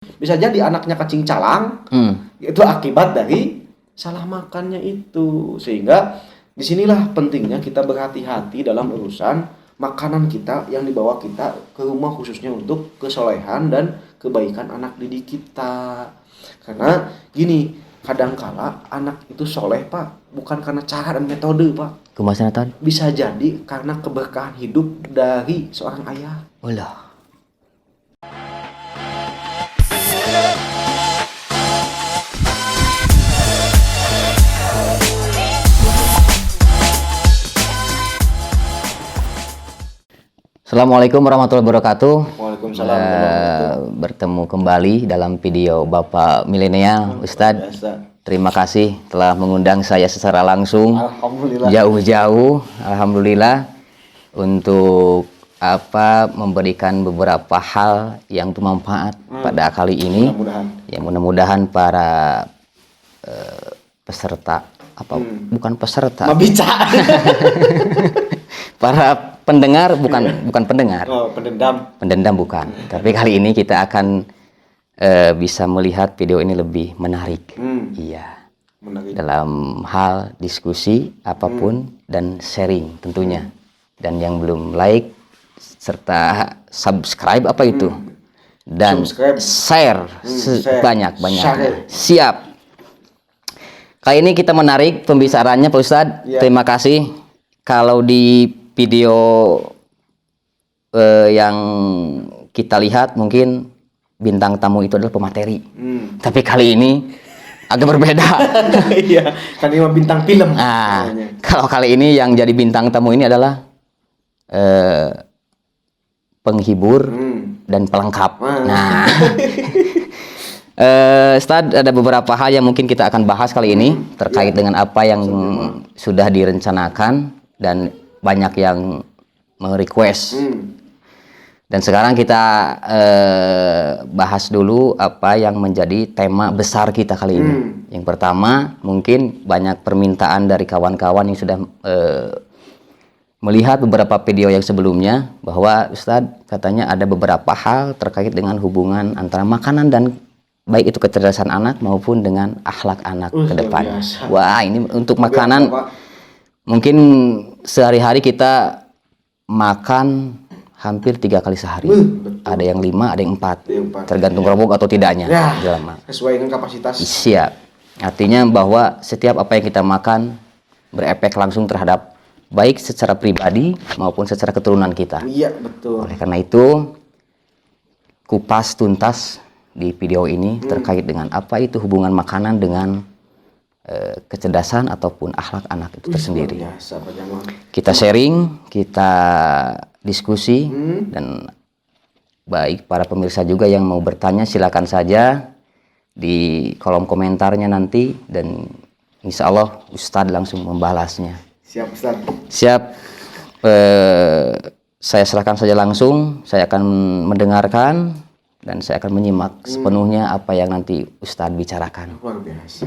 Bisa jadi anaknya cacing calang, itu akibat dari salah makannya itu. Sehingga disinilah pentingnya kita berhati-hati dalam urusan makanan kita yang dibawa kita ke rumah, khususnya untuk kesolehan dan kebaikan anak didik kita. Karena gini, kadangkala anak itu soleh Pak, bukan karena cara dan metode Pak. Kumaha Tan? Bisa jadi karena keberkahan hidup dari seorang ayah. Ulah. Assalamualaikum warahmatullahi wabarakatuh. Waalaikumsalam. Bertemu kembali dalam video Bapak Milenial, Ustadz. Terima kasih telah mengundang saya secara langsung. Alhamdulillah. Jauh-jauh, alhamdulillah, untuk memberikan beberapa hal yang bermanfaat pada kali ini. Ya, mudah-mudahan para peserta bukan peserta. Para pendengar bukan pendengar. Oh, pendendam. Pendendam bukan. Tapi kali ini kita akan bisa melihat video ini lebih menarik. Iya. Menarik. Dalam hal diskusi apapun dan sharing tentunya. Dan yang belum like serta subscribe dan Subscribe. share Share. sebanyak-banyaknya. Siap. Kali ini kita menarik pembicaraannya Pak Ustadz. Ya. Terima kasih. Kalau di video yang kita lihat mungkin bintang tamu itu adalah pemateri. Tapi kali ini agak berbeda. Iya, kan ini bintang film. Nah, kalau kali ini yang jadi bintang tamu ini adalah penghibur dan pelengkap. Nah, Ustaz, ada beberapa hal yang mungkin kita akan bahas kali ini terkait dengan apa yang sudah direncanakan dan banyak yang merequest. Dan sekarang kita bahas dulu apa yang menjadi tema besar kita kali ini. Yang pertama, mungkin banyak permintaan dari kawan-kawan yang sudah melihat beberapa video yang sebelumnya bahwa Ustadz katanya ada beberapa hal terkait dengan hubungan antara makanan dan baik itu kecerdasan anak maupun dengan akhlak anak ke depan. Wah, ini untuk makanan mungkin sehari-hari kita makan hampir 3 kali sehari. Ada yang 5, ada yang 4. Tergantung kelompok atau tidaknya. Ya, sesuai dengan kapasitas. Siap. Artinya bahwa setiap apa yang kita makan berefek langsung terhadap baik secara pribadi maupun secara keturunan kita. Iya, betul. Oleh karena itu, kupas tuntas di video ini terkait dengan apa itu hubungan makanan dengan kecerdasan ataupun akhlak anak itu tersendiri. Kita sharing, kita diskusi, dan baik para pemirsa juga yang mau bertanya silakan saja di kolom komentarnya nanti dan insya Allah Ustadz langsung membalasnya. Siap Ustadz. Siap. Saya serahkan saja langsung, saya akan mendengarkan dan saya akan menyimak sepenuhnya apa yang nanti Ustadz bicarakan. Luar biasa.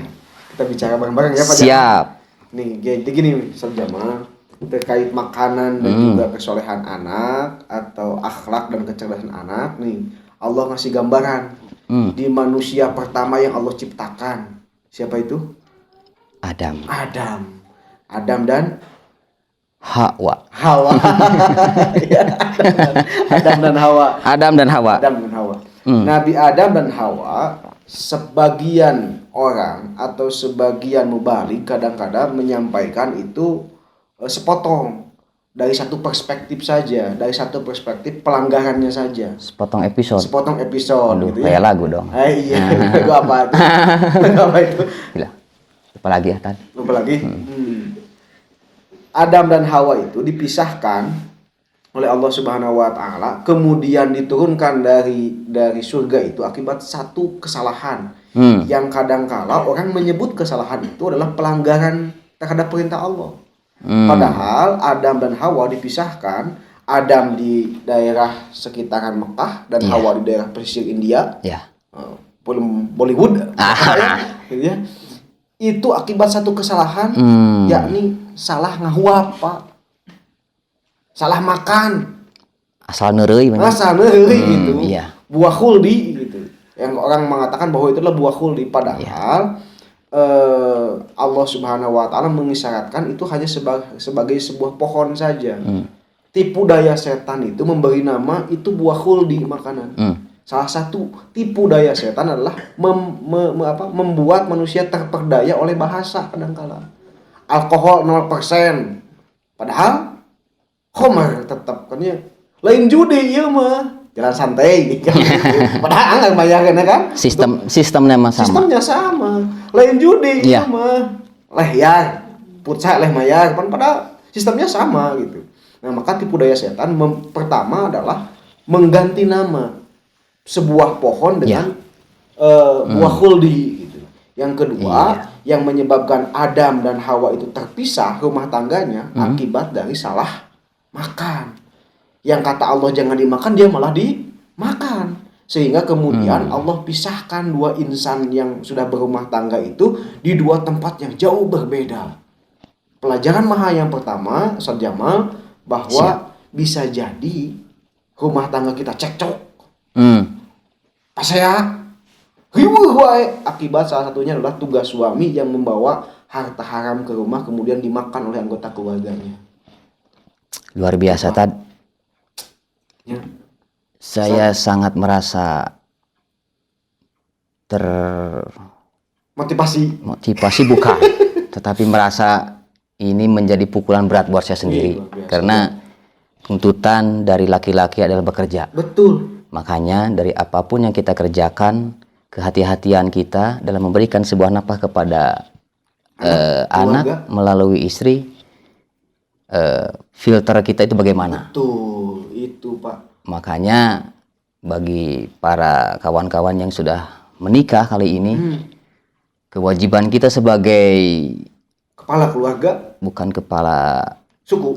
Kita bicara bareng-bareng ya Pak. Siap. Nih, jadi gini Ustadz Jamal, terkait makanan dan juga kesolehan anak atau akhlak dan kecerdasan anak nih, Allah ngasih gambaran di manusia pertama yang Allah ciptakan. Siapa itu? Adam dan Hawa. Adam dan Hawa. Nabi Adam dan Hawa, sebagian orang atau sebagian mubalik kadang-kadang menyampaikan itu sepotong dari satu perspektif saja, dari satu perspektif pelanggarannya saja. Sepotong episode. Aduh, gitu kayak ya. lagu dong. Iya, lagu apa itu? Lagu apa itu? Gila. Lupa lagi ya, Tan. Lupa lagi. Adam dan Hawa itu dipisahkan oleh Allah Subhanahu wa taala, kemudian diturunkan dari surga itu akibat satu kesalahan. Yang kadangkala orang menyebut kesalahan itu adalah pelanggaran terhadap perintah Allah. Padahal Adam dan Hawa dipisahkan, Adam di daerah sekitaran Mekah dan Hawa di daerah pesisir India. Bollywood. Ya. Itu akibat satu kesalahan, yakni salah ngahuap, Pak. Salah makan. Asal neureuy gitu. Iya. Buah khuldi gitu. Yang orang mengatakan bahwa itu adalah buah khuldi, padahal Allah Subhanahu wa taala mengisyaratkan itu hanya sebagai sebuah pohon saja. Tipu daya setan itu memberi nama itu buah khuldi makanan. Salah satu tipu daya setan adalah membuat manusia terperdaya oleh bahasa kadangkala. Alkohol 0%. Padahal khomer tetap kan ya. Lain judi ieu mah. Jalan santai gitu. Padahal enggak bayaran kan? Sistemnya sama. Sistemnya sama. Lain judi ieu mah. Lehyan, putsa leh mayar, padahal sistemnya sama gitu. Nah, maka tipu daya setan pertama adalah mengganti nama sebuah pohon dengan buah khuldi gitu. Yang kedua, yang menyebabkan Adam dan Hawa itu terpisah rumah tangganya akibat dari salah makan. Yang kata Allah jangan dimakan, dia malah dimakan. Sehingga kemudian Allah pisahkan dua insan yang sudah berumah tangga itu di dua tempat yang jauh berbeda. Pelajaran maha yang pertama, Ustaz Jamal, bahwa bisa jadi rumah tangga kita cekcok. Pas saya akibat salah satunya adalah tugas suami yang membawa harta haram ke rumah kemudian dimakan oleh anggota keluarganya. Luar biasa, Tad. Ya. Saya sangat merasa motivasi bukan, tetapi merasa ini menjadi pukulan berat buat saya sendiri. Karena tuntutan dari laki-laki adalah bekerja. Betul. Makanya dari apapun yang kita kerjakan, kehati-hatian kita dalam memberikan sebuah nafkah kepada anak melalui istri, filter kita itu bagaimana? Betul, itu Pak. Makanya bagi para kawan-kawan yang sudah menikah kali ini, kewajiban kita sebagai kepala keluarga, bukan kepala suku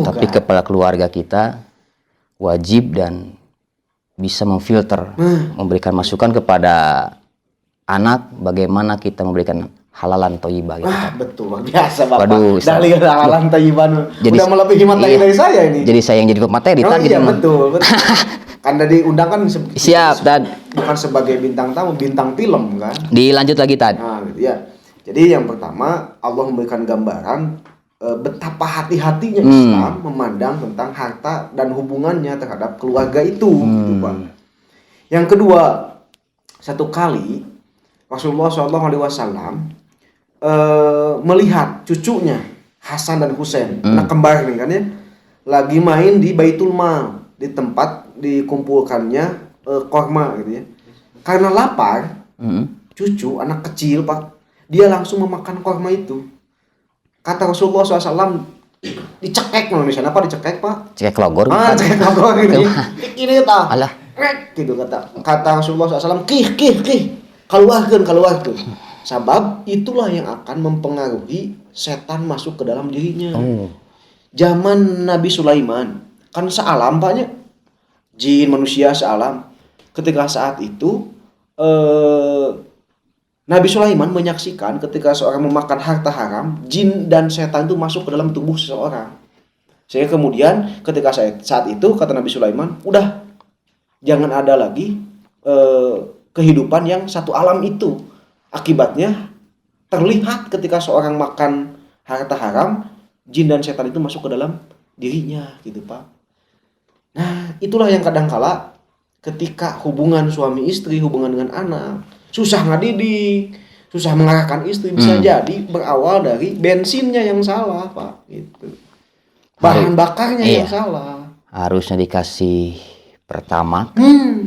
tapi bukan. kepala keluarga kita wajib dan bisa memfilter, memberikan masukan kepada anak bagaimana kita memberikan halalan thayyibah gitu. Betul, biasa Bapak. Waduh, dalil halalan thayyibah udah melebihi materi dari saya ini. Jadi saya yang jadi materi tadi. Iya, betul. Kan tadi undang kan siap dan bukan sebagai bintang tamu, bintang film kan. Dilanjut lagi Tad. Nah, gitu ya. Jadi yang pertama Allah memberikan gambaran betapa hati-hatinya Islam memandang tentang harta dan hubungannya terhadap keluarga itu, gitu Pak. Yang kedua, satu kali Rasulullah SAW melihat cucunya Hasan dan Husain, anak kembar nih kan ya, lagi main di Baitul Mal, di tempat dikumpulkannya korma gitu ya. Karena lapar, cucu anak kecil Pak, dia langsung memakan korma itu. Kata Rasulullah SAW, dicekek Indonesia, apa dicekek Pak? Cekek logor. Cekek logor gitu. Ini tah. Alah. Gitu kata Rasulullah SAW, kih, keluarkan. Sebab itulah yang akan mempengaruhi setan masuk ke dalam dirinya. Zaman Nabi Sulaiman, kan sealam Paknya, jin manusia sealam. Ketika saat itu Nabi Sulaiman menyaksikan ketika seorang memakan harta haram, jin dan setan itu masuk ke dalam tubuh seseorang. Sehingga kemudian ketika saat itu kata Nabi Sulaiman, udah jangan ada lagi kehidupan yang satu alam itu. Akibatnya terlihat ketika seorang makan harta haram, jin dan setan itu masuk ke dalam dirinya, gitu Pak. Nah, itulah yang kadangkala ketika hubungan suami istri, hubungan dengan anak, susah ngadidik, susah mengarahkan istri, bisa jadi berawal dari bensinnya yang salah, Pak, gitu. Bahan bakarnya yang salah. Harusnya dikasih pertama,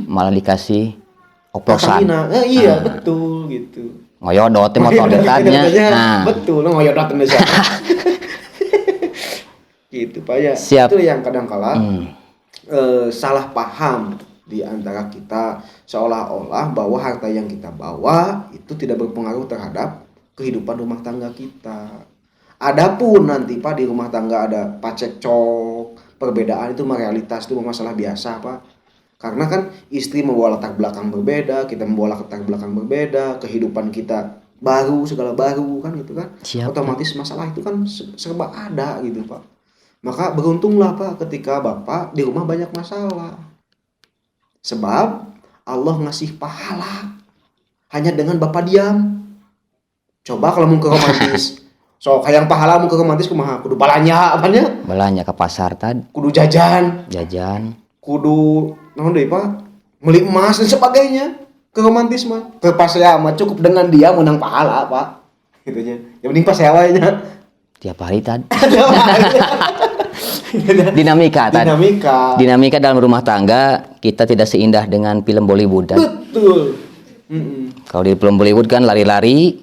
malah dikasih oplosan. Iya, betul gitu. Ngoyodot motor dekatnya. Nah, betul, ngoyodot Indonesia. Gitu, Pak ya. Siap. Itu yang kadangkala salah paham di antara kita, seolah-olah bahwa harta yang kita bawa itu tidak berpengaruh terhadap kehidupan rumah tangga kita. Adapun nanti Pak di rumah tangga ada pacekcok, perbedaan itu realitas, itu masalah biasa Pak. Karena kan istri membawa latar belakang berbeda, kita membawa latar belakang berbeda, kehidupan kita baru, segala baru kan gitu kan. Siap. Otomatis masalah itu kan serba ada gitu Pak. Maka beruntunglah Pak ketika Bapak di rumah banyak masalah. Sebab Allah ngasih pahala hanya dengan bapak diam. Coba kalau mau ke romantis, so kayak pahala mau ke romantis kumaha? Kudu balanya apanya? Belanja ke pasar tadi. Kudu jajan, kudu naon deui Pak? Beli emas dan sebagainya. Ke romantis mah, ke pasea mah cukup dengan dia menang pahala Pak. Gitunya. Yang penting pasea wae nya. Tiap hari tadi. Dinamika dalam rumah tangga kita tidak seindah dengan film Bollywood. Betul. Kalau di film Bollywood kan lari-lari,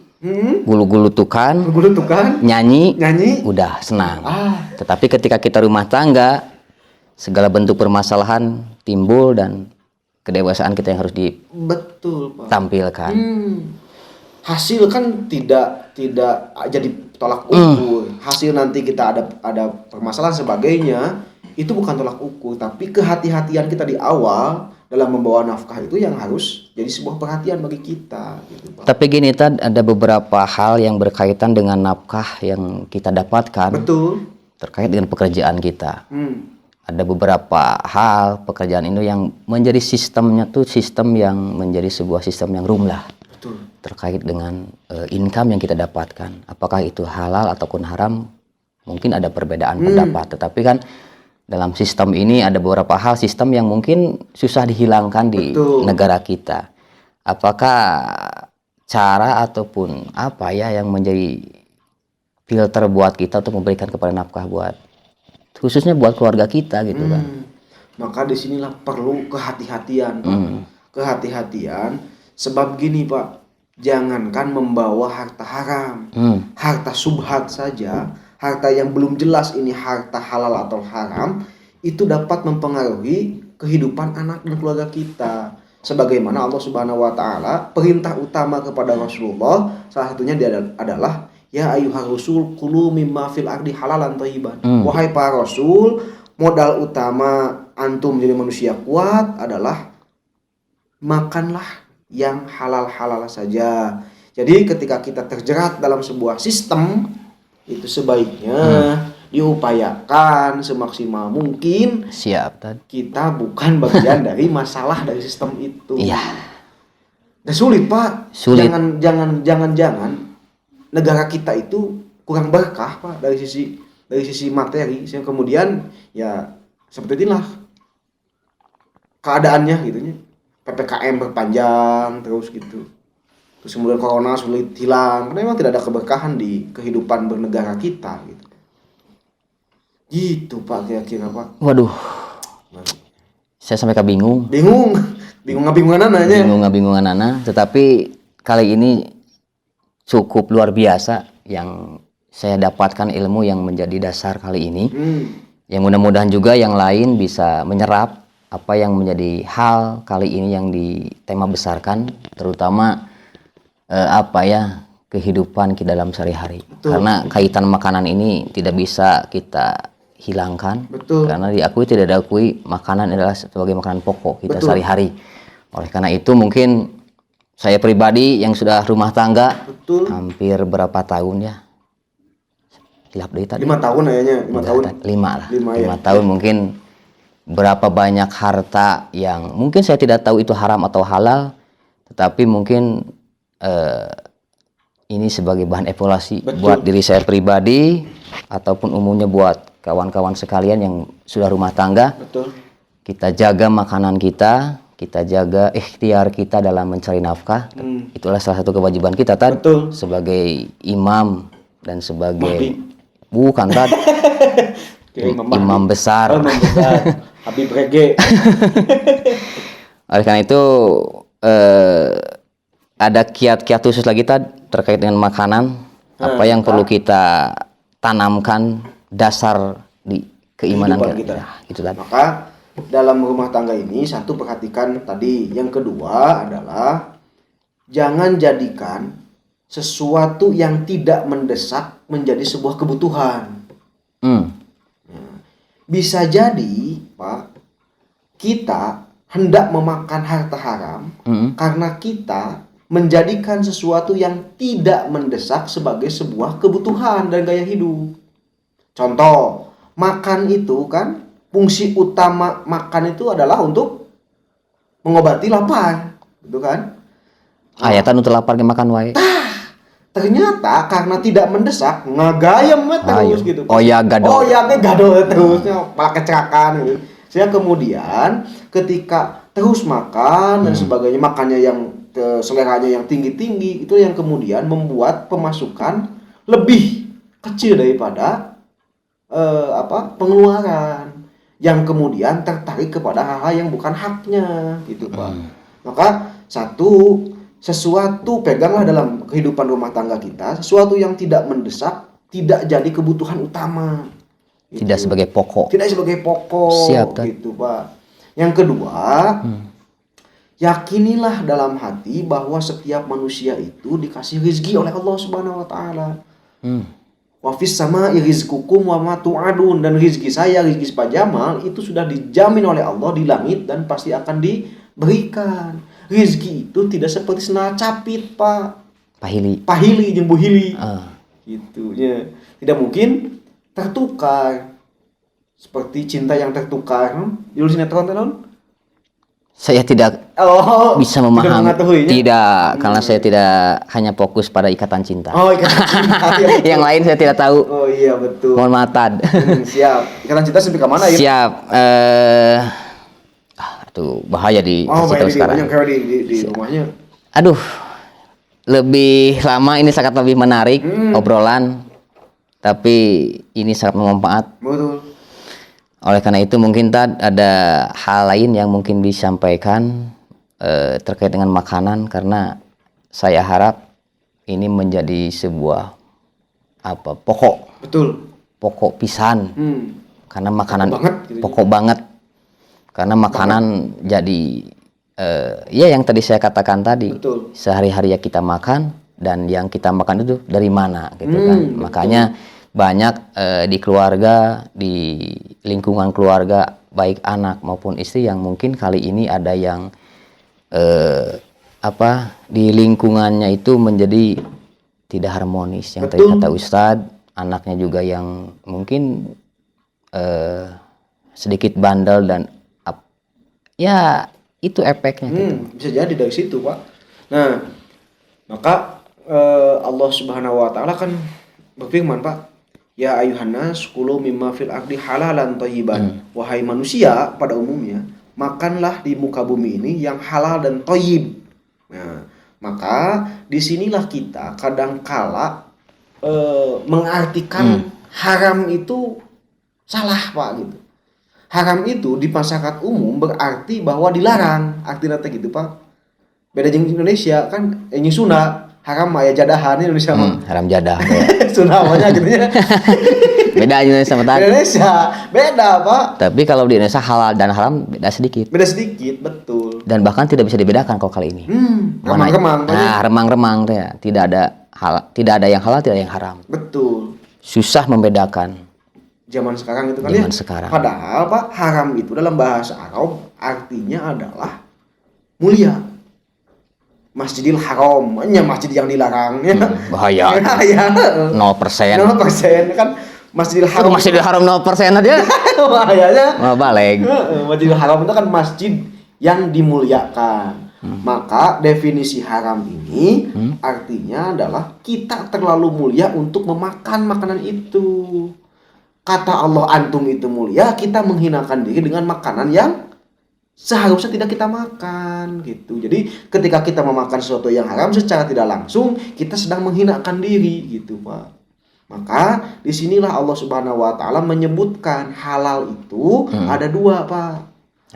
gulu-gulutukan, nyanyi, udah senang. Tetapi ketika kita rumah tangga, segala bentuk permasalahan timbul dan kedewasaan kita yang harus ditampilkan. Hasil kan tidak jadi tolak ukur. Hasil nanti kita ada permasalahan sebagainya, itu bukan tolak ukur, tapi kehati-hatian kita di awal dalam membawa nafkah itu yang harus jadi sebuah perhatian bagi kita gitu, Pak. Tapi gini Tad, ada beberapa hal yang berkaitan dengan nafkah yang kita dapatkan. Betul. Terkait dengan pekerjaan kita. Ada beberapa hal pekerjaan itu yang menjadi sistemnya tuh sistem yang menjadi sebuah sistem yang rumlah. Betul. Terkait dengan income yang kita dapatkan, apakah itu halal ataupun haram, mungkin ada perbedaan pendapat. Tetapi kan dalam sistem ini ada beberapa hal sistem yang mungkin susah dihilangkan di negara kita. Apakah cara ataupun apa ya yang menjadi filter buat kita untuk memberikan kepada nafkah buat khususnya buat keluarga kita gitu kan. Maka disinilah perlu kehati-hatian, Pak. Kehati-hatian sebab gini Pak, jangankan membawa harta haram, harta subhat saja, harta yang belum jelas ini harta halal atau haram, itu dapat mempengaruhi kehidupan anak dan keluarga kita. Sebagaimana Allah Subhanahu wa taala perintah utama kepada Rasulullah salah satunya adalah ya ayyuhar rasul kulu mimma fil ardi halalan thayyiban. Wahai para rasul, modal utama antum jadi manusia kuat adalah makanlah yang halal-halal saja. Jadi ketika kita terjerat dalam sebuah sistem, itu sebaiknya diupayakan semaksimal mungkin. Siap, Tad. Kita bukan bagian dari masalah dari sistem itu. Iya. Dan sulit, Pak. Sulit. Jangan negara kita itu kurang berkah, Pak, dari sisi materi. Kemudian ya seperti inilah keadaannya gitunya. PPKM berpanjang terus gitu. Terus kemudian corona sulit hilang karena memang tidak ada keberkahan di kehidupan bernegara kita gitu. Gitu Pak kira-kira Pak. Waduh. Saya sampai kebingung. Bingungan Nana. Tetapi kali ini cukup luar biasa yang saya dapatkan ilmu yang menjadi dasar kali ini. Yang mudah-mudahan juga yang lain bisa menyerap apa yang menjadi hal kali ini yang di tema besarkan, terutama kehidupan kita dalam sehari-hari. Karena kaitan makanan ini tidak bisa kita hilangkan. Karena tidak diakui makanan adalah sebagai makanan pokok kita sehari-hari. Oleh karena itu mungkin saya pribadi yang sudah rumah tangga hampir berapa tahun ya? Hilap deh tadi. 5 tahun kayaknya, 5 tahun mungkin. Berapa banyak harta yang mungkin saya tidak tahu itu haram atau halal, tetapi mungkin ini sebagai bahan evaluasi buat diri saya pribadi ataupun umumnya buat kawan-kawan sekalian yang sudah rumah tangga. Kita jaga makanan kita jaga ikhtiar kita dalam mencari nafkah. Itulah salah satu kewajiban kita sebagai imam dan sebagai bukan imam besar. Habib Rege. Oleh karena itu ada kiat-kiat khusus lagi terkait dengan makanan. Apa yang perlu kita tanamkan dasar di keimanan kita. Gitu, maka dalam rumah tangga ini satu perhatikan tadi. Yang kedua adalah jangan jadikan sesuatu yang tidak mendesak menjadi sebuah kebutuhan. Bisa jadi, Pak, kita hendak memakan harta haram karena kita menjadikan sesuatu yang tidak mendesak sebagai sebuah kebutuhan dan gaya hidup. Contoh, makan itu kan fungsi utama makan itu adalah untuk mengobati lapar, gitu kan? Ayatan untuk lapar makan wae. Ternyata karena tidak mendesak, ngagayam terus gitu. Oh ya gado. Oh ya gado terusnya, malah kecelakaan gitu. Saya kemudian ketika terus makan dan sebagainya, makannya yang seleranya yang tinggi-tinggi, itu yang kemudian membuat pemasukan lebih kecil daripada pengeluaran, yang kemudian tertarik kepada hal-hal yang bukan haknya gitu Pak. Maka sesuatu peganglah dalam kehidupan rumah tangga kita, sesuatu yang tidak mendesak, tidak jadi kebutuhan utama gitu. Tidak sebagai pokok Siap, gitu Pak. Yang kedua, yakinilah dalam hati bahwa setiap manusia itu dikasih rezeki oleh Allah Subhanahu wa taala. Wa fis sama'i rizqukum wa ma tu'adun, dan rezeki saya, rezeki Pak Jamal itu sudah dijamin oleh Allah di langit dan pasti akan diberikan. Rezeki itu tidak seperti senal capit, Pak. Pahili jeung buhili. Gitu ya. Tidak mungkin tertukar. Seperti cinta yang tertukar. Judul sinetron tahun? Saya tidak bisa memahami. Tidak, karena saya tidak hanya fokus pada ikatan cinta. Oh, ikatan cinta. Yang lain saya tidak tahu. Oh iya, betul. Mohon maaf, Tad. Siap. Ikatan cinta sampai ke mana ya? Siap. Aduh, bahaya di sekarang. Di rumahnya. Aduh, lebih lama ini sangat lebih menarik obrolan, tapi ini sangat bermanfaat. Betul. Oleh karena itu mungkin ada hal lain yang mungkin disampaikan terkait dengan makanan, karena saya harap ini menjadi sebuah pokok. Betul. Pokok pisan. Karena makanan pokok banget. Karena makanan jadi ya yang tadi saya katakan tadi. Betul. Sehari-hari ya kita makan, dan yang kita makan itu dari mana gitu kan. Makanya banyak di keluarga, di lingkungan keluarga, baik anak maupun istri, yang mungkin kali ini ada yang di lingkungannya itu menjadi tidak harmonis. Yang tadi kata Ustadz, anaknya juga yang mungkin sedikit bandel, dan ya itu efeknya gitu. Bisa jadi dari situ Pak. Nah, maka Allah Subhanahu wa taala kan berfirman Pak, ya ayuhannas kulu mimma fil ardi halalan thayyiban. Wahai manusia pada umumnya, makanlah di muka bumi ini yang halal dan thayyib. Nah, maka disinilah kita kadangkala mengartikan haram itu salah Pak gitu. Haram itu di masyarakat umum berarti bahwa dilarang. Artinya gitu Pak. Beda jeung Indonesia kan ini sunah, haram ya jadahan Indonesia mah. Haram jadah. Sunah namanya gitu ya. Beda Indonesia sama tadi. Indonesia beda Pak. Tapi kalau di Indonesia halal dan haram beda sedikit. Beda sedikit, betul. Dan bahkan tidak bisa dibedakan kalau kali ini. Remang-remang. Nah, remang-remang ya. Tidak ada yang halal, tidak ada yang haram. Betul. Susah membedakan. Zaman sekarang itu kan zaman ya. Sekarang. Padahal Pak, haram itu dalam bahasa Arab artinya adalah mulia. Masjidil Haram, hanya masjid yang dilarang ya. Bahaya. 0%. 0% kan Masjidil Haram. Masjidil Haram 0% aja. Bahayanya. Balik. Masjidil Haram itu kan masjid yang dimuliakan. Maka definisi haram ini artinya adalah kita terlalu mulia untuk memakan makanan itu. Kata Allah antum itu mulia, kita menghinakan diri dengan makanan yang seharusnya tidak kita makan gitu. Jadi ketika kita memakan sesuatu yang haram secara tidak langsung, kita sedang menghinakan diri gitu Pak. Maka disinilah Allah Subhanahu wa taala menyebutkan halal itu ada dua Pak.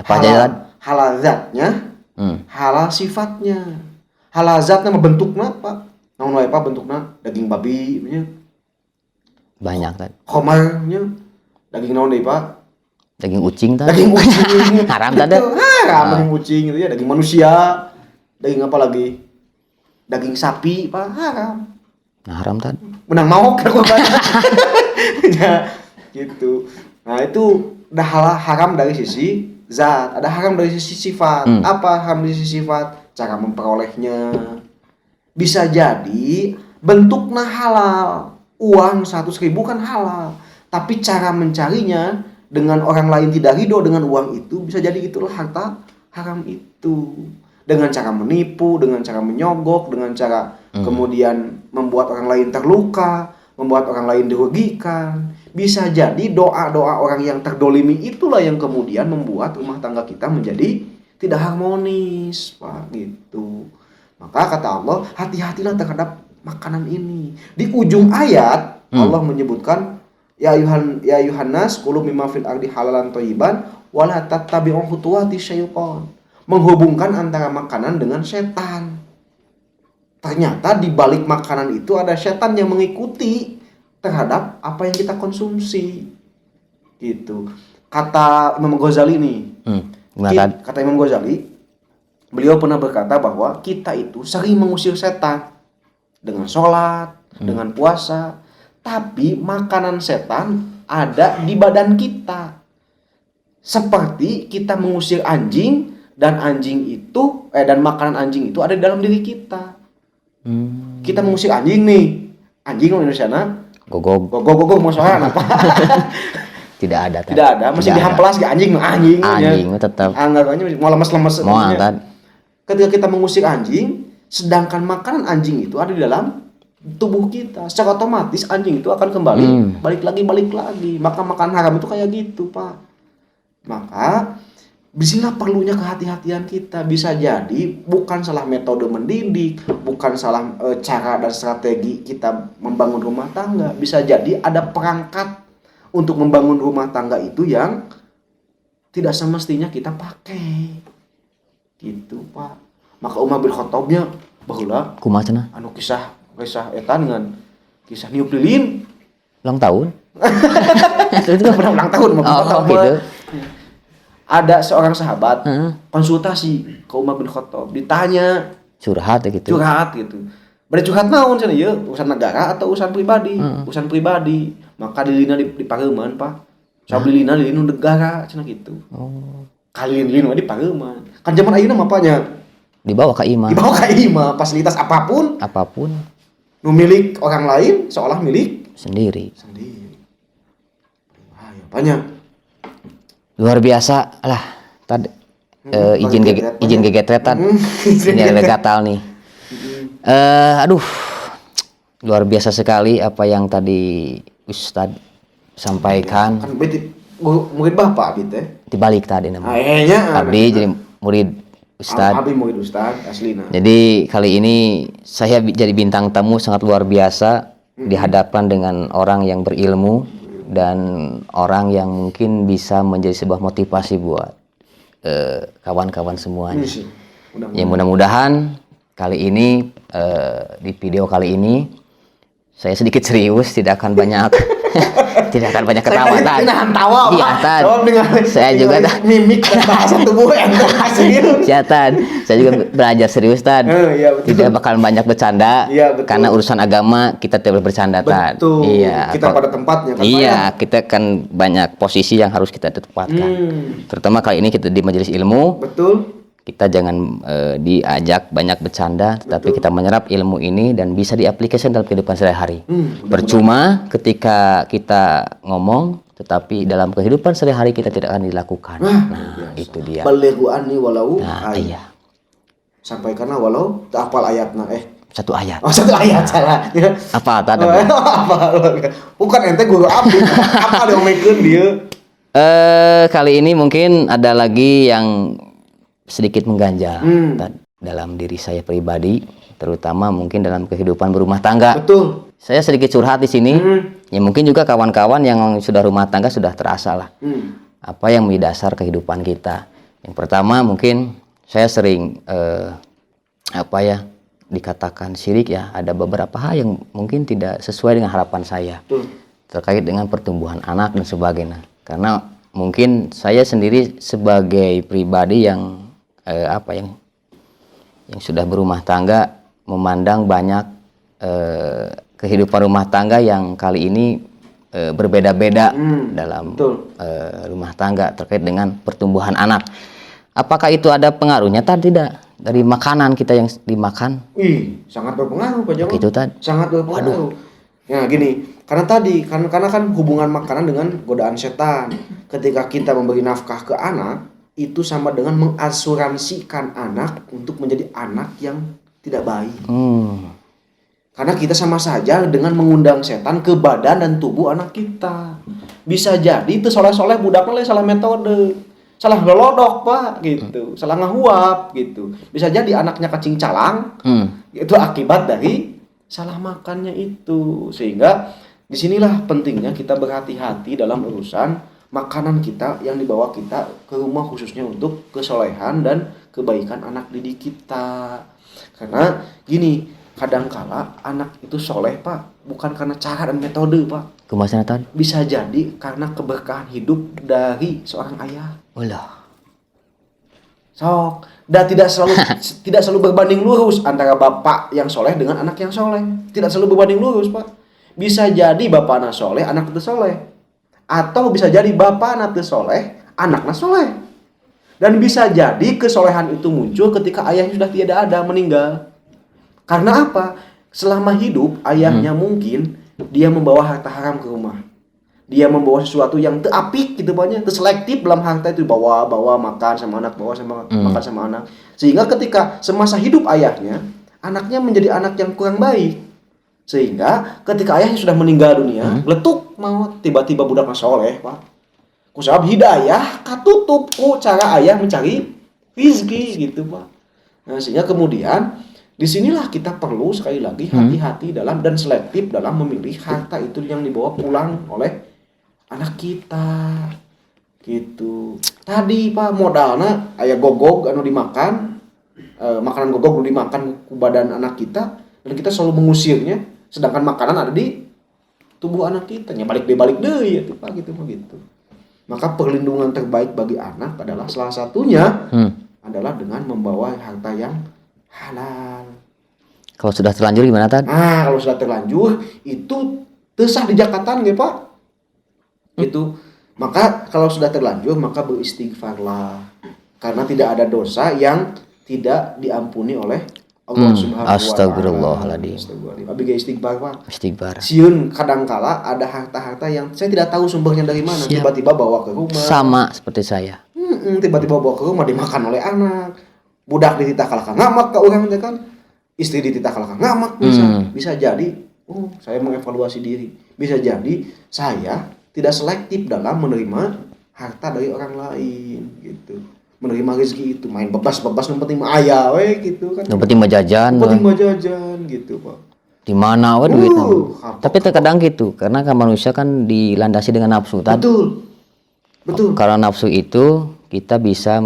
Apa aja? Halal zatnya, halal sifatnya. Halal zatnya bentuknya Pak. Namun apa bentuknya? Daging babi banyak tadi. Khomarnya daging naon deui Pak? Daging ucing tadi. Daging ucing. Haram tadi. Haram daging ucing gitu ya, daging manusia. Daging apa lagi? Daging sapi Pak, haram. Nah, haram tadi. Menang mau kan ya, gitu. Nah, itu udah haram dari sisi zat, ada haram dari sisi sifat. Apa haram dari sisi sifat? Cara memperolehnya. Bisa jadi bentuknya halal. Uang 100.000 kan halal, tapi cara mencarinya dengan orang lain tidak ridho dengan uang itu, bisa jadi itulah harta haram itu. Dengan cara menipu, dengan cara menyogok, dengan cara kemudian membuat orang lain terluka, membuat orang lain dirugikan. Bisa jadi doa-doa orang yang terdolimi itulah yang kemudian membuat rumah tangga kita menjadi tidak harmonis, Pak, gitu. Maka kata Allah, hati-hatilah terhadap makanan ini. Di ujung ayat Allah menyebutkan ya Yuhannas kulu mimma fil ardi halalan thayyiban wala tattabi'u khutuwati syaitan. Menghubungkan antara makanan dengan setan. Ternyata di balik makanan itu ada setan yang mengikuti terhadap apa yang kita konsumsi. Gitu. Kata Imam Ghazali nih. Kata Imam Ghazali, beliau pernah berkata bahwa kita itu sering mengusir setan dengan sholat, dengan puasa, tapi makanan setan ada di badan kita. Seperti kita mengusir anjing dan makanan anjing itu ada di dalam diri kita. Kita mengusir anjing nih, anjing orang Indonesia gogog masalah apa? Tidak ada. Masih dihamplas ke anjing tetap. Anggarannya mau lemes-lemes. Ketika kita mengusir anjing, sedangkan makanan anjing itu ada di dalam tubuh kita, secara otomatis anjing itu akan kembali balik lagi. Maka makanan haram itu kayak gitu, Pak. Maka disinilah perlunya kehati-hatian kita. Bisa jadi bukan salah metode mendidik, bukan salah cara dan strategi kita membangun rumah tangga. Bisa jadi ada perangkat untuk membangun rumah tangga itu yang tidak semestinya kita pakai. Gitu, Pak. Maka Umar bin Khattabnya baheula kumaha cenah anu kisah eta dengan kisah niup lilin ulang tahun. Itu kan pernah ulang tahun gitu. Ada seorang sahabat konsultasi ke Umar bin Khattab, ditanya curhat gitu. Bade curhat naon cenah ieu? Urusan negara atau urusan pribadi? Urusan pribadi. Maka dilina di pareman, Pak. Sablilina lilin negara cenah gitu. Kalilin mah di pareman. Kan zaman ayeuna mah apanya? Dibawa ke imam. Fasilitas apapun nu milik orang lain seolah milik sendiri. Banyak. Luar biasa lah tadi izin geget tadi. Ini ada gatal nih. Aduh. Luar biasa sekali apa yang tadi Ustadz sampaikan. Kan murid Bapak gitu ya. Dibalik tadi namanya. Tadi jadi murid Ustadz. Abi murid Ustadz aslina. Jadi kali ini saya jadi bintang tamu sangat luar biasa di hadapan dengan orang yang berilmu dan orang yang mungkin bisa menjadi sebuah motivasi buat kawan-kawan semuanya. Ya mudah-mudahan kali ini di video kali ini saya sedikit serius, tidak akan banyak ketawa tadi. Iya, saya juga mimik dan bahasa tubuh yang hasil. Saya juga belajar serius tidak bakal banyak bercanda. Karena urusan agama kita tidak boleh bercanda Betul. Iya. Kita pada tempatnya kan. Iya, kita kan banyak posisi yang harus kita tempatkan. Terutama kali ini kita di majelis ilmu. Betul. Kita jangan diajak banyak bercanda, tetapi kita menyerap ilmu ini dan bisa diaplikasikan dalam kehidupan sehari-hari. Percuma ketika kita ngomong, tetapi dalam kehidupan sehari-hari kita tidak akan dilakukan. Nah, itu dia. Balighu anni walau iya. Sampaikanlah walau hafal ayatna satu ayat. Satu ayat salah. Apa tadi? Bukan ente guru abdi. Apa diomekeun dia? Kali ini mungkin ada lagi yang sedikit mengganjal dalam diri saya pribadi, terutama mungkin dalam kehidupan berumah tangga. Betul. Saya sedikit curhat di sini. Ya mungkin juga kawan-kawan yang sudah rumah tangga sudah terasa lah. Apa yang menjadi dasar kehidupan kita. Yang pertama mungkin saya sering dikatakan syirik ya. Ada beberapa hal yang mungkin tidak sesuai dengan harapan saya. Terkait dengan pertumbuhan anak dan sebagainya. Karena mungkin saya sendiri sebagai pribadi yang yang sudah berumah tangga memandang banyak kehidupan rumah tangga yang kali ini berbeda-beda dalam rumah tangga terkait dengan pertumbuhan anak. Apakah itu ada pengaruhnya? Tidak. Dari makanan kita yang dimakan. Sangat berpengaruh Pak Jawa. Gitu tadi. Sangat berpengaruh. Ya gini, karena kan hubungan makanan dengan godaan setan. Ketika kita memberi nafkah ke anak, itu sama dengan mengasuransikan anak untuk menjadi anak yang tidak baik. Karena kita sama saja dengan mengundang setan ke badan dan tubuh anak kita. Bisa jadi itu soleh-soleh budaknya salah metode, salah lolodok pak gitu, salah ngahuap gitu. Bisa jadi anaknya kacing calang, itu akibat dari salah makannya itu. Sehingga disinilah pentingnya kita berhati-hati dalam urusan makanan kita yang dibawa kita ke rumah, khususnya untuk kesolehan dan kebaikan anak didik kita. Karena gini, kadangkala anak itu soleh pak bukan karena cara dan metode pak. Kemasan tadi Bisa jadi karena keberkahan hidup dari seorang ayah. Sok, dan tidak selalu berbanding lurus antara bapak yang soleh dengan anak yang soleh. Tidak selalu berbanding lurus pak. Bisa jadi bapak anak soleh, anak itu soleh. Atau bisa jadi bapak anak itu soleh, anaknya soleh. Dan bisa jadi kesolehan itu muncul ketika ayahnya sudah tidak ada, meninggal. Karena apa? Selama hidup ayahnya mungkin dia membawa harta haram ke rumah. Dia membawa sesuatu yang apik gitu banyak, selektif dalam harta itu, bawa makan sama anak, makan sama anak. Sehingga ketika semasa hidup ayahnya, anaknya menjadi anak yang kurang baik. Sehingga ketika ayahnya sudah meninggal dunia, letuk mau tiba-tiba budak soleh, Pak. Kusabab hidayah katutup ku cara ayah mencari rezeki gitu, Pak. Nah, sehingga kemudian disinilah kita perlu sekali lagi hati-hati dalam dan selektif dalam memilih harta itu yang dibawa pulang oleh anak kita gitu. Tadi pak modalnya aya gogog anu dimakan, makanan gogog anu dimakan ke badan anak kita dan kita selalu mengusirnya, sedangkan makanan ada di tubuh anak kita, nya balik deui ya pak gitu begitu. Maka perlindungan terbaik bagi anak adalah salah satunya adalah dengan membawa harta yang halal. Kalau sudah terlanjur gimana Tad? Kalau sudah terlanjur itu tesah di jakatan ya Pak. Itu. Maka kalau sudah terlanjur maka beristighfarlah. Karena tidak ada dosa yang tidak diampuni oleh Allah Subhanahu wa taala. Astagfirullahaladzim. Abi ge istighfar Pak. Istighfar. Sieun kadangkala ada harta-harta yang saya tidak tahu sumbernya dari mana, tiba-tiba bawa ke rumah. Sama seperti saya. Tiba-tiba bawa ke rumah dimakan oleh anak. Budak dititah kalahkan ngamak ke urang teh kan. Istri dititah kalahkan ngamak bisa jadi saya mengevaluasi diri. Bisa jadi saya tidak selektif dalam menerima harta dari orang lain gitu. Menerima rezeki itu main bebas yang penting aya we gitu kan. Yang penting mah jajan. Gitu, Pak. Di mana we duitnya. Tapi terkadang gitu, karena kan manusia kan dilandasi dengan nafsu tadi. Betul. Karena nafsu itu kita bisa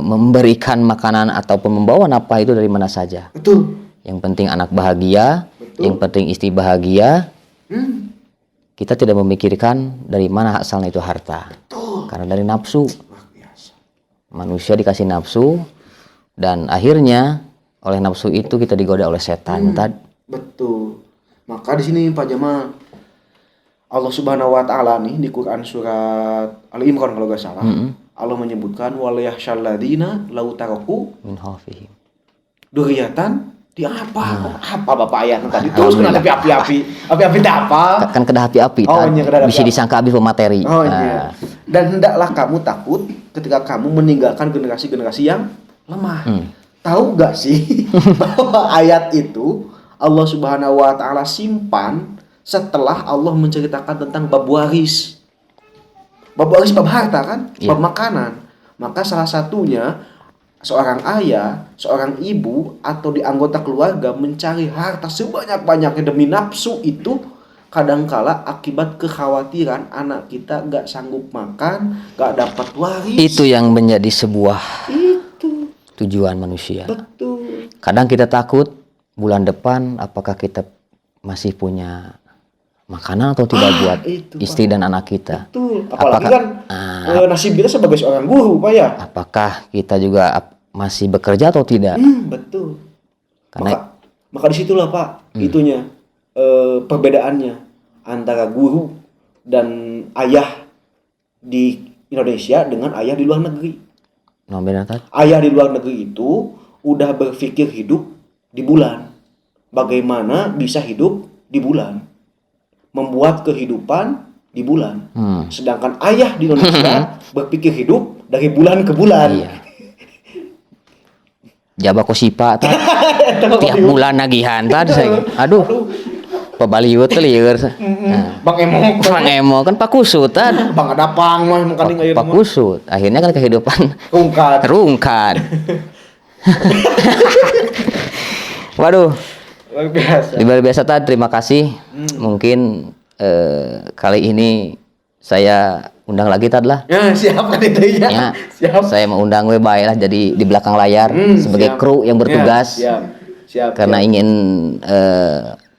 memberikan makanan ataupun membawa nafkah itu dari mana saja. Betul. Yang penting anak bahagia, yang penting istri bahagia. Kita tidak memikirkan dari mana asalnya itu harta. Betul. Karena dari nafsu. Manusia dikasih nafsu dan akhirnya oleh nafsu itu kita digoda oleh setan. Betul. Maka di sini Pak Jamal, Allah Subhanahu wa taala nih di Quran surat Ali Imran kalau enggak salah. Allah menyebutkan wal yahsyal ladzina law taraku min khafihim duriyatan di apa bapak ayat tadi terus kena api-api apa kan kena api-api bisa disangka habis pemateri. Dan hendaklah kamu takut ketika kamu meninggalkan generasi-generasi yang lemah. Tahu gak sih bahwa ayat itu Allah Subhanahu wa taala simpan setelah Allah menceritakan tentang bab waris. Bab waris bab harta kan, bab makanan. Maka salah satunya seorang ayah, seorang ibu atau di anggota keluarga mencari harta sebanyak-banyaknya demi nafsu itu kadangkala akibat kekhawatiran anak kita gak sanggup makan, gak dapat waris. Itu yang menjadi sebuah tujuan manusia. Betul. Kadang kita takut bulan depan apakah kita masih punya makanan atau tidak buat istri dan anak kita. Betul. Apalagi kan nasib kita sebagai seorang guru, Pak ya. Apakah kita juga masih bekerja atau tidak? Betul. Karena maka disitulah Pak itunya perbedaannya antara guru dan ayah di Indonesia dengan ayah di luar negeri. Ayah di luar negeri itu udah berpikir hidup di bulan. Bagaimana bisa hidup di bulan? Membuat kehidupan di bulan. Sedangkan ayah di Indonesia berpikir hidup dari bulan ke bulan. Iya. Jaba kosipa tadi tiap bulan nagihan tadi saya. Aduh. Pabaliut tuh lieur. Bang Emo kan Pak Kusut tadi. Bang ada pang mah makaning ayeuna Pak Kusut. Akhirnya kan kehidupan rungkat. Waduh. Luar biasa Tad, terima kasih. Mungkin kali ini saya undang lagi Tad lah. Ya, siapa itu ya? Ya, Siap. saya mau undang bae lah jadi di belakang layar sebagai Siap. kru yang bertugas. Ya, siap. Karena ingin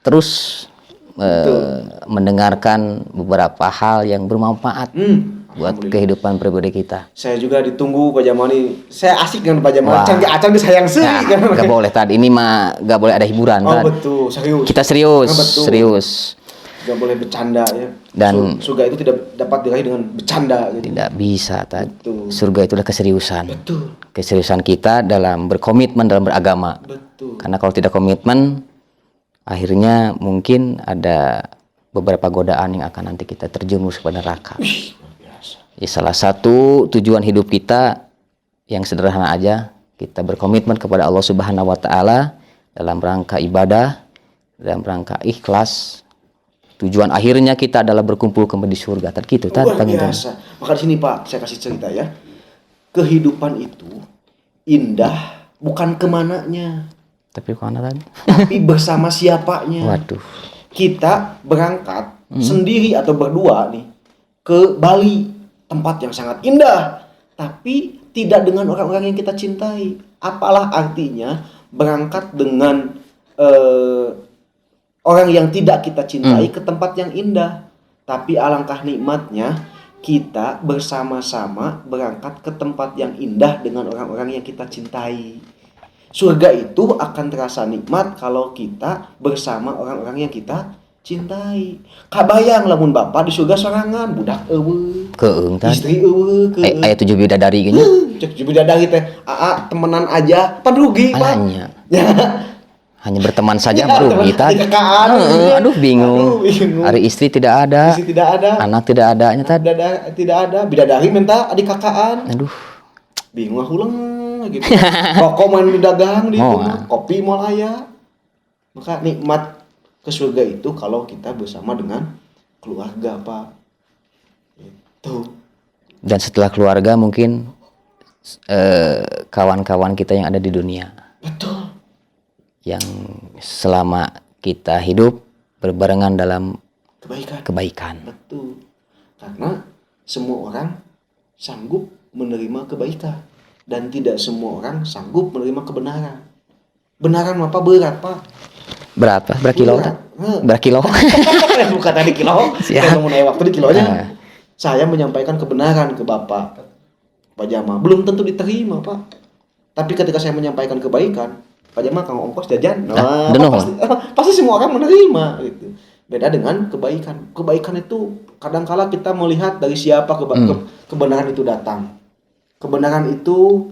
terus mendengarkan beberapa hal yang bermanfaat buat kehidupan pribadi kita. Saya juga ditunggu Pak Jamani. Saya asik dengan Pak Jamani. Canggih acang disayang sih. Nah, gak boleh Tad, ini mah gak boleh ada hiburan. Oh Tad. betul, serius. Kita serius, betul. serius. Gak boleh bercanda ya. Dan surga itu tidak dapat diraih dengan bercanda. Gitu. Tidak bisa Tad. Betul. Surga itu adalah keseriusan. Betul. Keseriusan kita dalam berkomitmen dalam beragama. Betul. Karena kalau tidak komitmen, akhirnya mungkin ada beberapa godaan yang akan nanti kita terjerumus pada neraka. Ya, salah satu tujuan hidup kita yang sederhana aja, kita berkomitmen kepada Allah Subhanahu wa taala dalam rangka ibadah, dalam rangka ikhlas. Tujuan akhirnya kita adalah berkumpul kembali di surga. Gitu, luar biasa. Maka di sini Pak, saya kasih cerita ya. Kehidupan itu indah bukan kemananya, tapi kemana tadi? tapi bersama siapanya. Waduh. Kita berangkat sendiri atau berdua nih ke Bali, tempat yang sangat indah, tapi tidak dengan orang-orang yang kita cintai. Apalah artinya berangkat dengan orang yang tidak kita cintai ke tempat yang indah. Tapi alangkah nikmatnya kita bersama-sama berangkat ke tempat yang indah dengan orang-orang yang kita cintai. Surga itu akan terasa nikmat kalau kita bersama orang-orang yang kita cintai. Kabayang lamun bapak di surga sorangan, budak eueuh. Keung Tad. Istri eueuh. Aya 7 bidadari gini. Cek bidadari teh, temenan aja, pan rugi, Pak. Hanya. Ya. Hanya berteman saja Ya, merugi Tad. Aduh bingung. Hari istri tidak ada. Istri tidak ada. Anak tidak adanya Tad. Tidak ada. Bidadari minta adik kakaan. Aduh. Bingung huleng gitu. Rokok main di dagang di rumah, kopi mau aya. Maka nikmat ke surga itu kalau kita bersama dengan keluarga, Pak. Itu. Dan setelah keluarga mungkin kawan-kawan kita yang ada di dunia. Betul. Yang selama kita hidup berbarengan dalam kebaikan. Betul. Karena semua orang sanggup menerima kebaikan dan tidak semua orang sanggup menerima kebenaran. Benaran apa berat, Pak? Berapa? Berkilo? Berkilo? Bukan tadi kilo. Saya mau waktu di kilonya. Saya menyampaikan kebenaran ke Bapak Pak Jama. Belum tentu diterima, Pak. Tapi ketika saya menyampaikan kebaikan, Pak Jama kang ongkos jajan. Pasti semua orang menerima gitu. Beda dengan kebaikan. Kebaikan itu kadangkala kita melihat dari siapa kebenaran itu datang. Kebenaran itu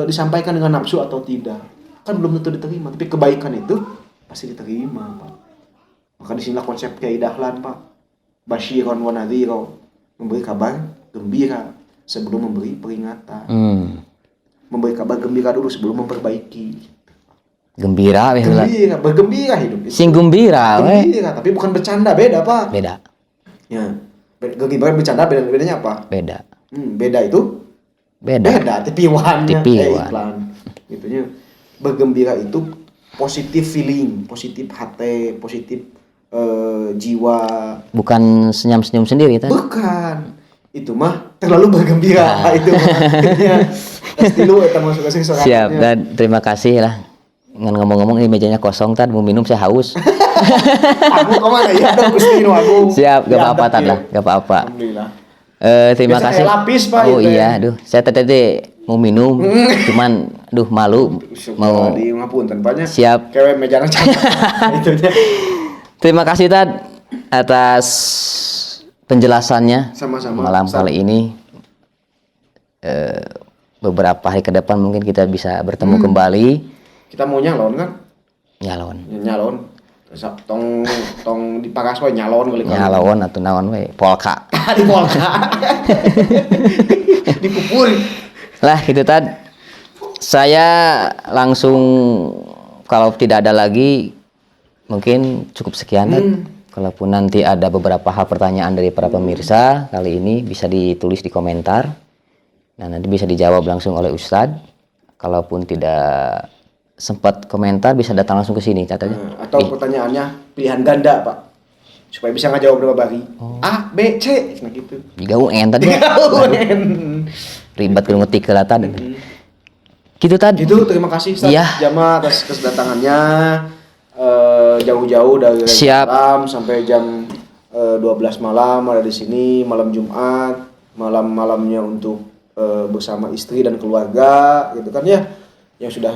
disampaikan dengan nafsu atau tidak. Kan belum tentu diterima. Tapi kebaikan itu pasti diterima, Pak. Maka disinilah konsep Kiai Dahlan, Pak. Basyiron wa nadhiro. Memberi kabar gembira sebelum memberi peringatan. Memberi kabar gembira dulu sebelum memperbaiki. Gembira, bergembira hidup itu. Sing gembira, tapi bukan bercanda, beda, Pak. Beda. Ya. Gembira bercanda bedanya apa? Beda. Beda itu? Beda. Tipiwannya. Tipiwan. Gitunya. Bergembira itu positif feeling, positif hati, positif jiwa. Bukan senyum-senyum sendiri tadi. Bukan. Itu mah terlalu bergembira. Itu mah. Pasti lu eta masuk ke sorangan. Siap, dan terima kasih lah. Ngan ngomong-ngomong ini mejanya kosong Tad, mau minum saya haus. Aku kemana ya? Gusti nu aku. Siap, gak apa-apa Tad lah, gak apa-apa. Alhamdulillah. Terima kasih. Lapis, Pak. Oh iya, aduh, saya tadi mau minum, cuman aduh malu mau ngapunten banyak. Siap. Kewe mejana itunya. Terima kasih Tad atas penjelasannya. Sama-sama. Malam kali ini beberapa hari ke depan mungkin kita bisa bertemu kembali. Kita mau nyalon kan? Nyalon. Tong diparas we nyalon kali. Nyalon atau naon we polka. Di polka. Dipupur. Lah gitu Tad. Saya langsung kalau tidak ada lagi mungkin cukup sekian Tad. Kalaupun nanti ada beberapa hal pertanyaan dari para pemirsa kali ini bisa ditulis di komentar. Nah, nanti bisa dijawab langsung oleh Ustadz. Kalaupun tidak sempat komentar bisa datang langsung ke sini katanya. Atau pertanyaannya pilihan ganda, Pak. Supaya bisa ngajawab berapa bari. A, B, C, nah gitu. Juga UN tadi. Ribet kudu ngetik ke data. Gitu tadi. Gitu, terima kasih Ustaz. Iya. Jamaah atas kedatangannya jauh-jauh dari malam sampai jam 12 malam ada di sini, malam Jumat, malamnya untuk bersama istri dan keluarga gitu kan ya. Yang sudah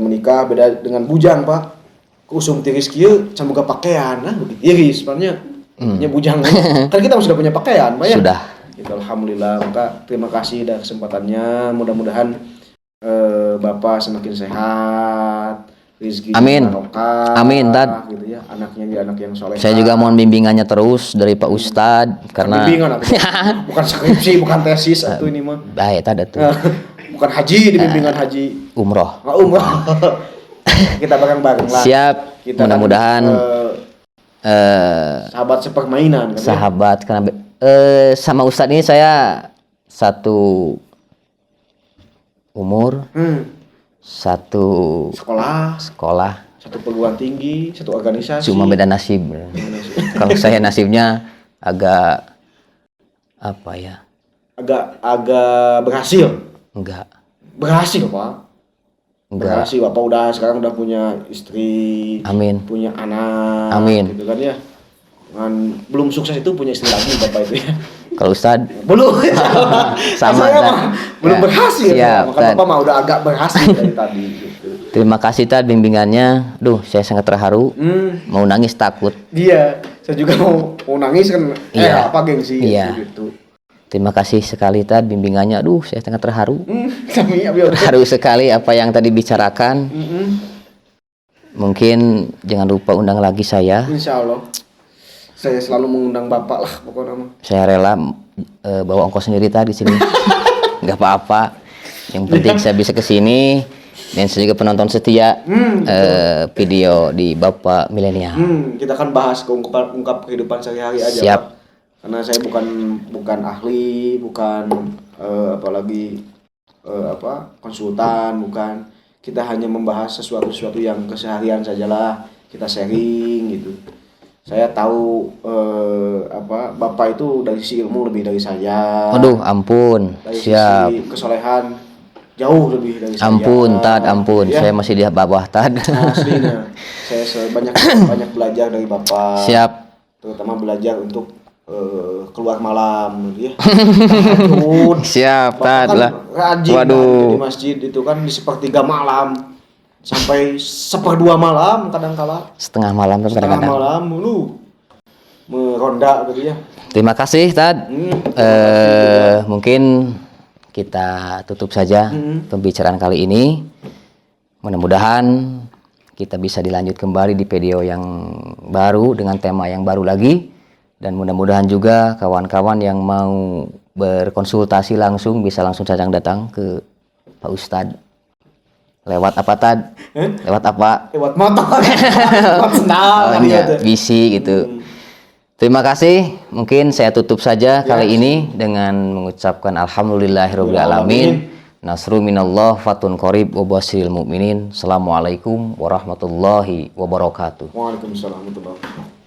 menikah beda dengan bujang, Pak. Kusum tiris kieu can boga pakaian, nah begitu iris sebenarnya. Nya bujang. Kan kita sudah punya pakaian, Pak ya. Sudah. Gitu, alhamdulillah. Maka terima kasih dan kesempatannya. Mudah-mudahan Bapak semakin sehat, rezeki barokah. Amin, Tad. Gitu ya. Anaknya jadi anak yang soleh. Saya juga mohon bimbingannya terus dari Pak Ustadz karena bimbingan bukan skripsi, bukan tesis atau ini mah. Baik, Tad atuh. Bukan haji, di bimbingan haji. Umroh. Umroh. Kita bareng-bareng lah. Siap. Kita mudah-mudahan sahabat sepermainan kan. Sahabat ya? Karena sama Ustadz ini saya satu umur, satu sekolah, satu perguruan tinggi, satu organisasi. Cuma beda nasib. Kalau saya nasibnya agak apa ya? Agak berhasil. Enggak. Berhasil, Pak. Enggak. Berhasil, Bapak sekarang udah punya istri. Amin. Punya anak. Amin. Gitu kan ya. Belum sukses itu punya istri lagi Bapak itu ya. Kalau Ustadz belum. sama belum berhasil. Siap, maka Bapak mah udah agak berhasil dari tadi gitu. Terima kasih Tad bimbingannya. Duh, saya sangat terharu. Mau nangis takut. Iya, saya juga mau nangis kan. Iya. Apa gengsi gitu. Terima kasih sekali Tad bimbingannya. Aduh, saya sangat terharu. Terharu sekali apa yang tadi bicarakan. Mungkin jangan lupa undang lagi saya. Insya Allah. Saya selalu mengundang Bapak lah pokoknya. Saya rela bawa ongkos sendiri tadi sini. Nggak apa-apa. Yang penting saya bisa ke sini. Dan saya juga penonton setia video di Bapak Milenial. Kita kan bahas ungkap kehidupan sehari-hari aja. Siap. Pak. Karena saya bukan ahli, bukan apalagi konsultan, bukan. Kita hanya membahas sesuatu yang keseharian sajalah, kita sharing gitu. Saya tahu Bapak itu dari sisi ilmu lebih dari saya. Aduh, ampun. Dari siap. Sisi kesolehan jauh lebih dari saya. Ampun, Tad, ampun. Ya? Saya masih di bawah Tad. Aslinya. Saya banyak belajar dari Bapak. Siap. Terutama belajar untuk keluar malam ya. Siap, Tad kan lah. Rajin kan, di masjid itu kan di sepertiga malam sampai 1/2 malam kadang-kala. Setengah malam kan kadang-kadang. Setengah malam lu meronda gitu ya. Terima kasih, Tad. Mungkin kita tutup saja pembicaraan kali ini. Mudah-mudahan kita bisa dilanjut kembali di video yang baru dengan tema yang baru lagi. Dan mudah-mudahan juga kawan-kawan yang mau berkonsultasi langsung bisa langsung saja datang ke Pak Ustadz. Lewat apa Tad? Lewat apa? Lewat motor. Lewat sendal. Bisi gitu. Terima kasih. Mungkin saya tutup saja kali ini dengan mengucapkan alhamdulillahirabbil alamin. Nasru minallah fatun qarib wa basyiril mu'minin. Assalamualaikum warahmatullahi wabarakatuh. Waalaikumsalam warahmatullahi wabarakatuh.